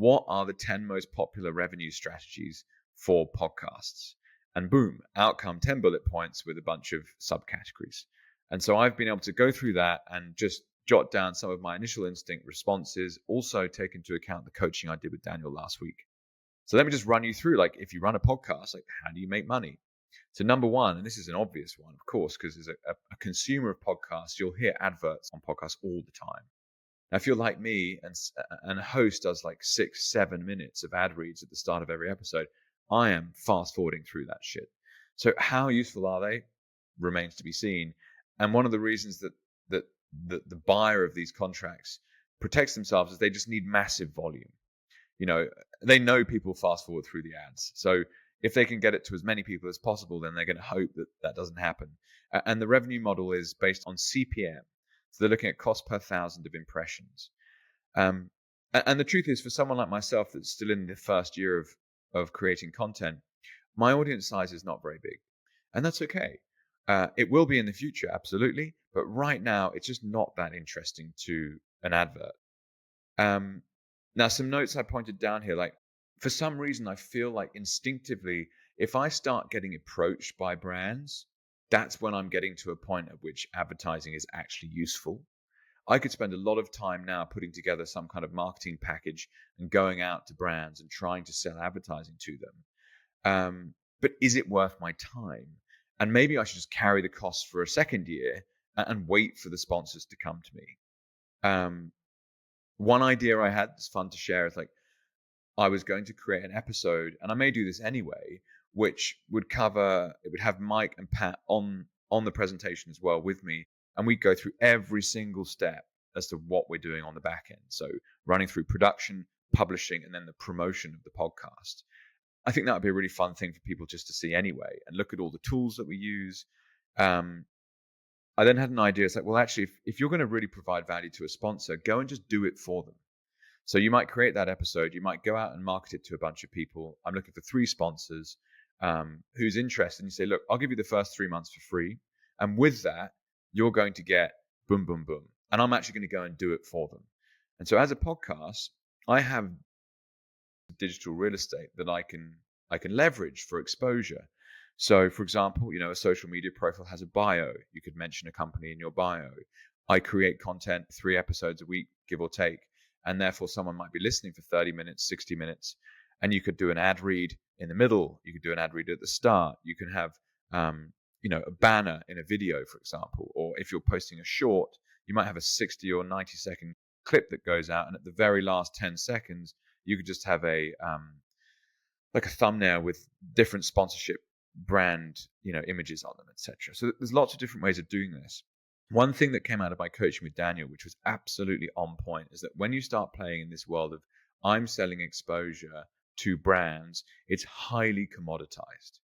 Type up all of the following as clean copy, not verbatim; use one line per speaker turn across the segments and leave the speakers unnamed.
what are the 10 most popular revenue strategies for podcasts? And boom, out come 10 bullet points with a bunch of subcategories. And so I've been able to go through that and just jot down some of my initial instinct responses, also take into account the coaching I did with Daniel last week. So let me just run you through, like, if you run a podcast, like, how do you make money? So number one, and this is an obvious one, of course, because as a consumer of podcasts, you'll hear adverts on podcasts all the time. Now, if you're like me and a host does like 6-7 minutes of ad reads at the start of every episode, I am fast forwarding through that shit. So how useful are they? Remains to be seen. And one of the reasons that the buyer of these contracts protects themselves is they just need massive volume. They know people fast forward through the ads. So if they can get it to as many people as possible, then they're going to hope that that doesn't happen. And the revenue model is based on CPM. So they're looking at cost per thousand of impressions. And the truth is, for someone like myself that's still in the first year of creating content, my audience size is not very big. And that's okay. It will be in the future, absolutely. But right now, it's just not that interesting to an advert. Now, some notes I pointed down here, like, for some reason, I feel like instinctively, if I start getting approached by brands, that's when I'm getting to a point at which advertising is actually useful. I could spend a lot of time now putting together some kind of marketing package and going out to brands and trying to sell advertising to them. But is it worth my time? And maybe I should just carry the costs for a second year and wait for the sponsors to come to me. One idea I had that's fun to share is, like, I was going to create an episode, and I may do this anyway, which would have Mike and Pat on the presentation as well with me, and we'd go through every single step as to what we're doing on the back end. So running through production, publishing, and then the promotion of the podcast. I think that would be a really fun thing for people just to see anyway, and look at all the tools that we use. I then had an idea. It's like, well, actually, if you're going to really provide value to a sponsor, go and just do it for them. So you might create that episode. You might go out and market it to a bunch of people. I'm looking for 3 sponsors who's interested. And you say, look, I'll give you the first 3 months for free. And with that, you're going to get boom, boom, boom. And I'm actually going to go and do it for them. And so as a podcast, I have digital real estate that I can leverage for exposure. So, for example, a social media profile has a bio. You could mention a company in your bio. I create content 3 episodes a week, give or take. And therefore, someone might be listening for 30 minutes, 60 minutes. And you could do an ad read in the middle. You could do an ad read at the start. You can have, a banner in a video, for example. Or if you're posting a short, you might have a 60 or 90 second clip that goes out. And at the very last 10 seconds, you could just have a thumbnail with different sponsorship brand, images on them, etc. So there's lots of different ways of doing this. One thing that came out of my coaching with Daniel, which was absolutely on point, is that when you start playing in this world of I'm selling exposure to brands, it's highly commoditized.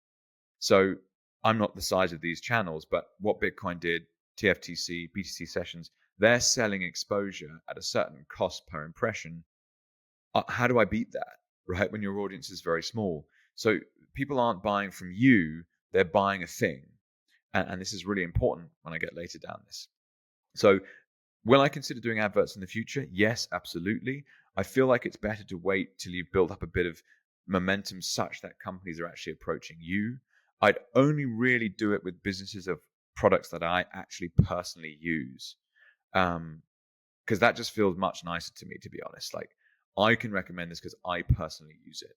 So I'm not the size of these channels, but what Bitcoin did, TFTC, BTC sessions, they're selling exposure at a certain cost per impression. How do I beat that, right? When your audience is very small. So people aren't buying from you, they're buying a thing. And this is really important when I get later down this. So will I consider doing adverts in the future? Yes, absolutely. I feel like it's better to wait till you've built up a bit of momentum such that companies are actually approaching you. I'd only really do it with businesses of products that I actually personally use. Because that just feels much nicer to me, to be honest. Like, I can recommend this because I personally use it.